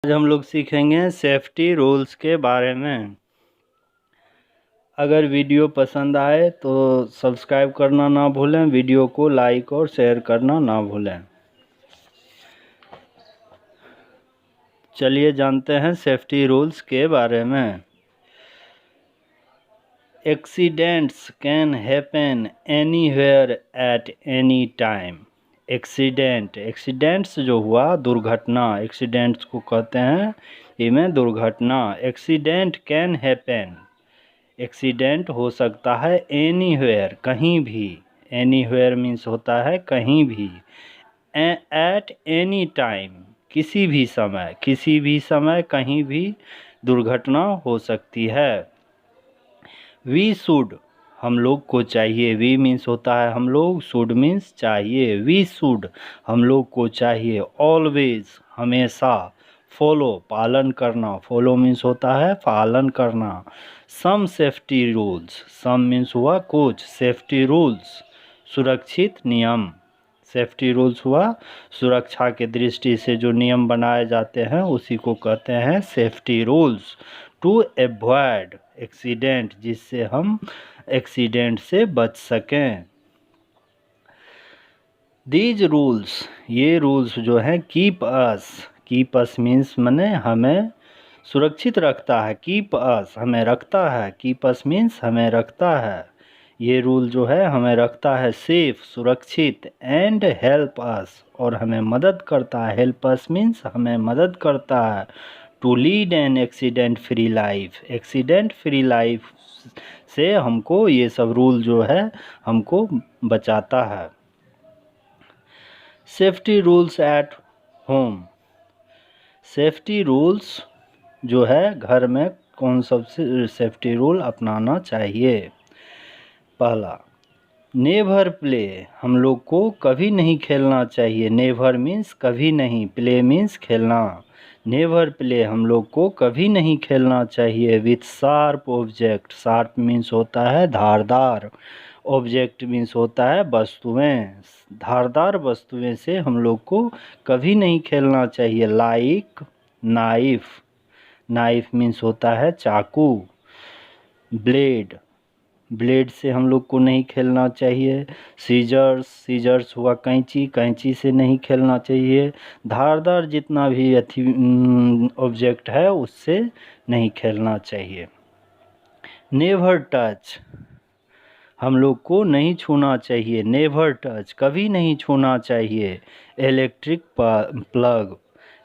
आज हम लोग सीखेंगे सेफ्टी रूल्स के बारे में। अगर वीडियो पसंद आए तो सब्सक्राइब करना ना भूलें, वीडियो को लाइक और शेयर करना ना भूलें। चलिए जानते हैं सेफ्टी रूल्स के बारे में। Accidents can happen anywhere at any time. Accidents जो हुआ दुर्घटना, एक्सीडेंट्स को कहते हैं इनमें दुर्घटना। एक्सीडेंट कैन हैपन, एक्सीडेंट हो सकता है एनीवेयर, कहीं भी। एनीवेयर मीन्स होता है कहीं भी। एट एनी टाइम, किसी भी समय, किसी भी समय कहीं भी दुर्घटना हो सकती है। वी शुड, हम लोग को चाहिए। वी मीन्स होता है हम लोग, शुड मीन्स चाहिए। वी शुड, हम लोग को चाहिए। ऑलवेज, हमेशा। फॉलो, पालन करना। फॉलो मीन्स होता है पालन करना। सम सेफ्टी रूल्स, सम मीन्स हुआ कुछ, सेफ्टी रूल्स सुरक्षित नियम। सेफ्टी रूल्स हुआ सुरक्षा के दृष्टि से जो नियम बनाए जाते हैं उसी को कहते हैं safety rules. To avoid accident, जिससे हम एक्सीडेंट से बच सकें। दीज रूल्स, ये रूल्स जो हैं, कीप अस मीन्स मने हमें सुरक्षित रखता है। कीप अस, हमें रखता है। कीप अस मीन्स हमें रखता है। ये रूल जो है हमें रखता है सेफ, सुरक्षित। एंड हेल्प अस, और हमें मदद करता है। हेल्प अस मीन्स हमें मदद करता है। To lead an accident free life, accident free life से हमको ये सब रूल जो है हमको बचाता है। Safety rules at home, safety rules जो है घर में कौन सबसे सेफ्टी रूल अपनाना चाहिए। पहला, नेवर प्ले, हम लोग को कभी नहीं खेलना चाहिए। नेवर मीन्स कभी नहीं, प्ले मीन्स खेलना। नेवर प्ले, हम लोग को कभी नहीं खेलना चाहिए with sharp object. Sharp means होता है धारदार, ऑब्जेक्ट मीन्स होता है वस्तुएं। धारदार वस्तुएं से हम लोग को कभी नहीं खेलना चाहिए। लाइक नाइफ, नाइफ मीन्स होता है चाकू। ब्लेड, ब्लेड से हम लोग को नहीं खेलना चाहिए। सीजर्स, सीजर्स हुआ कैंची, कैंची से नहीं खेलना चाहिए। धारदार जितना भी ऑब्जेक्ट है उससे नहीं खेलना चाहिए। नेवर टच, हम लोग को नहीं छूना चाहिए। नेवर टच, कभी नहीं छूना चाहिए। इलेक्ट्रिक प्लग,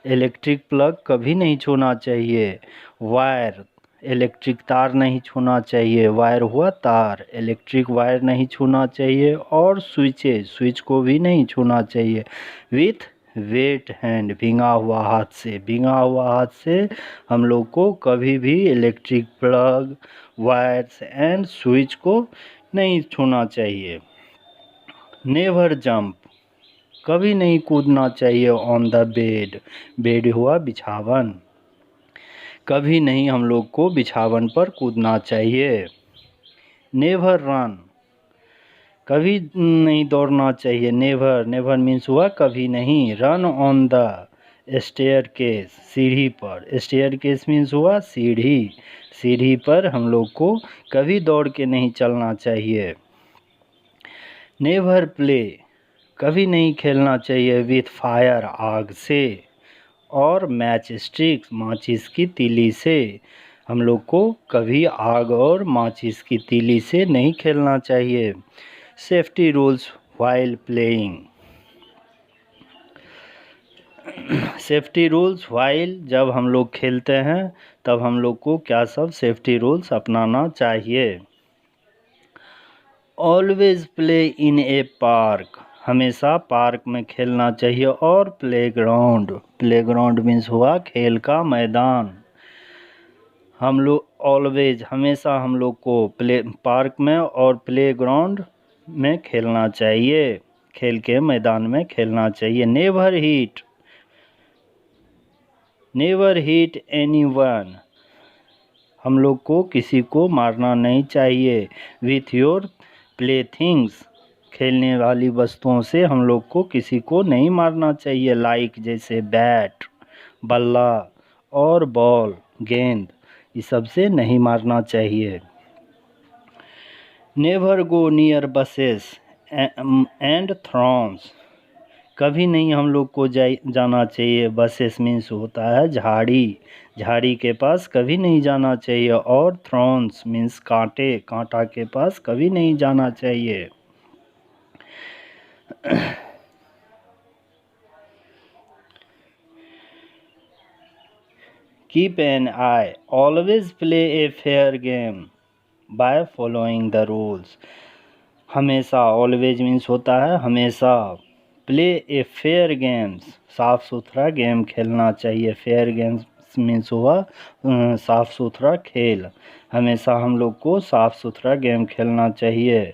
इलेक्ट्रिक प्लग कभी नहीं छूना चाहिए। वायर, इलेक्ट्रिक तार नहीं छूना चाहिए। वायर हुआ तार, इलेक्ट्रिक वायर नहीं छूना चाहिए। और स्विचेज, स्विच को भी नहीं छूना चाहिए। विथ वेट हैंड, भींगा हुआ हाथ से, भींगा हुआ हाथ से हम लोग को कभी भी electric plug, wires and switch को नहीं छूना चाहिए। नेवर जंप, कभी नहीं कूदना चाहिए ऑन द बेड, बेड हुआ बिछावन, कभी नहीं हम लोग को बिछावन पर कूदना चाहिए। नेवर रन, कभी नहीं दौड़ना चाहिए। नेवर, नेवर मीन्स हुआ कभी नहीं। Run on the staircase, सीढ़ी पर। स्टेयर केस मीन्स हुआ सीढ़ी, सीढ़ी पर हम लोग को कभी दौड़ के नहीं चलना चाहिए। नेवर प्ले, कभी नहीं खेलना चाहिए विथ फायर, आग से। और मैच स्टिक्स, माचिस की तीली से। हम लोग को कभी आग और माचिस की तीली से नहीं खेलना चाहिए। Safety rules while playing, safety rules while, जब हम लोग खेलते हैं तब हम लोग को क्या सब सेफ्टी रूल्स अपनाना चाहिए। Always play in A park, हमेशा पार्क में खेलना चाहिए। और प्लेग्राउंड, प्लेग्राउंड मीन्स हुआ खेल का मैदान। हम लोग ऑलवेज, हमेशा हम लोग को प्ले पार्क में और प्लेग्राउंड में खेलना चाहिए, खेल के मैदान में खेलना चाहिए। Never hit, never hit anyone, हम लोग को किसी को मारना नहीं चाहिए। विथ योर प्लेथिंग्स, खेलने वाली वस्तुओं से हम लोग को किसी को नहीं मारना चाहिए। लाइक जैसे बैट, बल्ला और बॉल गेंद ये सबसे नहीं मारना चाहिए। Never go near buses and Thrones, कभी नहीं हम लोग को जाना चाहिए। बसेस मीन्स होता है झाड़ी, झाड़ी के पास कभी नहीं जाना चाहिए। और थ्रॉन्स मीन्स कांटे, कांटा के पास कभी नहीं जाना चाहिए। Keep an I, always play a fair game by following the rules, हमेशा, ऑलवेज मीन्स होता है हमेशा। प्ले ए फेयर गेम्स, साफ सुथरा गेम खेलना चाहिए। फेयर गेम्स मीन्स हुआ साफ सुथरा खेल, हमेशा हम लोग को साफ सुथरा गेम खेलना चाहिए।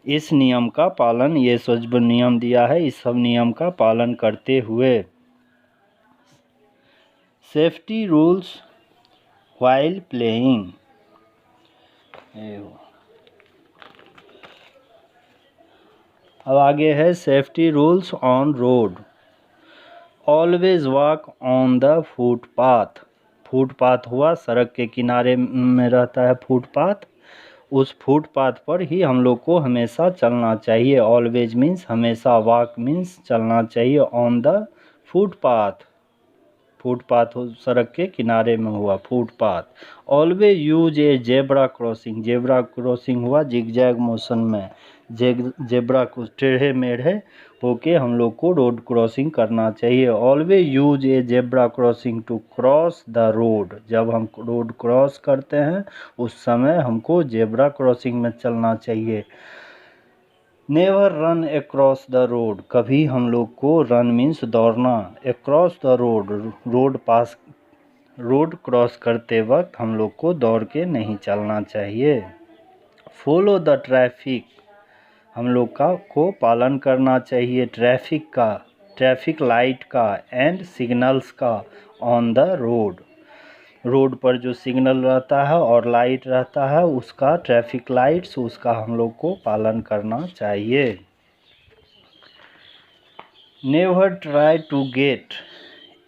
इस नियम का पालन, ये जो नियम दिया है इस सब नियम का पालन करते हुए। सेफ्टी रूल्स व्हाइल प्लेइंग, अब आगे है safety rules on road. Always walk on the footpath, footpath हुआ सड़क के किनारे में रहता है फुटपाथ, उस फुटपाथ पर ही हम लोग को हमेशा चलना चाहिए। ऑलवेज मीन्स हमेशा, वॉक मीन्स चलना चाहिए। ऑन द फुटपाथ, फुटपाथ सड़क के किनारे में हुआ footpath. Always use a zebra crossing, zebra crossing हुआ जिगजैग मोशन में, जेब्रा को टेढ़े मेढ़े होके हम लोग को रोड क्रॉसिंग करना चाहिए। Always use a zebra crossing to cross the road, जब हम रोड क्रॉस करते हैं उस समय हमको जेब्रा क्रॉसिंग में चलना चाहिए। Never run across the road, कभी हम लोग को रन मीन्स दौड़ना, across the road, road cross करते वक्त हम लोग को दौड़ के नहीं चलना चाहिए। फॉलो द ट्रैफिक, हम लोग को पालन करना चाहिए ट्रैफिक का, ट्रैफिक लाइट का एंड सिग्नल्स का ऑन द रोड, रोड पर जो सिग्नल रहता है और लाइट रहता है उसका, ट्रैफिक लाइट्स, उसका हम लोग को पालन करना चाहिए। Never try to get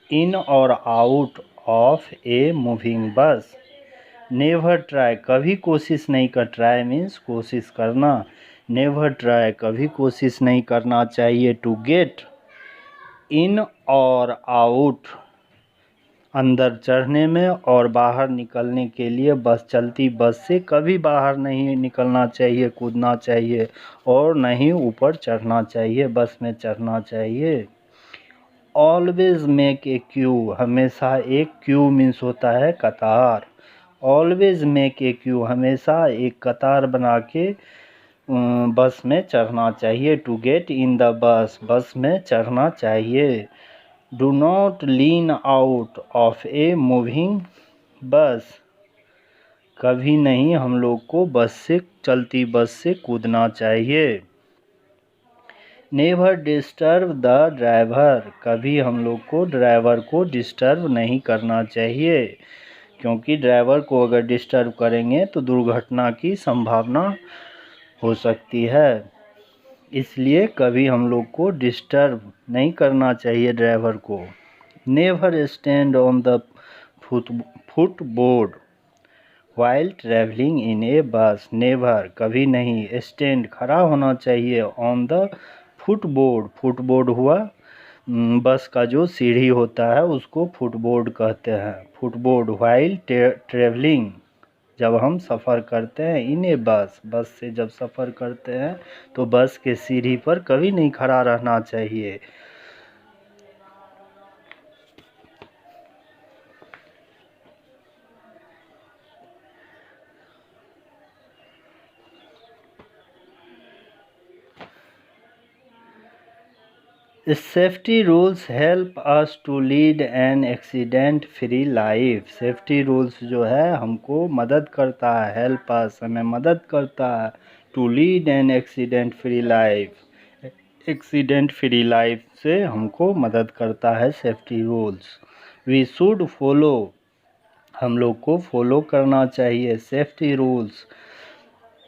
in और out of a moving bus, never try कभी कोशिश नहीं कर, ट्राई मीन्स कोशिश करना, नेवर ट्राई कभी कोशिश नहीं करना चाहिए। टू गेट इन और आउट, अंदर चढ़ने में और बाहर निकलने के लिए, बस चलती बस से कभी बाहर नहीं निकलना चाहिए, कूदना चाहिए और नहीं ऊपर चढ़ना चाहिए, बस में चढ़ना चाहिए। ऑलवेज मेक ए क्यू, हमेशा एक क्यू मीन्स होता है कतार, ऑलवेज मेक ए क्यू, हमेशा एक कतार बना के बस में चढ़ना चाहिए। To get in the bus, बस में चढ़ना चाहिए। Do not lean out of a moving बस, कभी नहीं हम लोग को बस से, चलती बस से कूदना चाहिए। नेवर डिस्टर्ब द ड्राइवर, कभी हम लोग को ड्राइवर को डिस्टर्ब नहीं करना चाहिए, क्योंकि ड्राइवर को अगर डिस्टर्ब करेंगे तो दुर्घटना की संभावना हो सकती है, इसलिए कभी हम लोग को डिस्टर्ब नहीं करना चाहिए ड्राइवर को। Never stand on the footboard while travelling in a bus, never कभी नहीं, स्टैंड खड़ा होना चाहिए, ऑन द फुटबोर्ड, फुटबोर्ड हुआ बस का जो सीढ़ी होता है उसको फुटबोर्ड कहते हैं। फुटबोर्ड वाइल ट्रैवलिंग, जब हम सफ़र करते हैं, इन ए बस, बस से जब सफ़र करते हैं तो बस के सीढ़ी पर कभी नहीं खड़ा रहना चाहिए। Safety rules help us to lead an accident free life, safety rules जो है हमको मदद करता है, हेल्प अस हमें मदद करता है, to lead an accident free life, accident free life से हमको मदद करता है safety rules. We should follow, हम लोग को फॉलो करना चाहिए safety rules.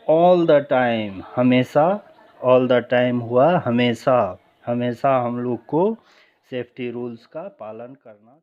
All the time, हमेशा, ऑल द टाइम हुआ हमेशा, हमेशा हम लोग को सेफ्टी रूल्स का पालन करना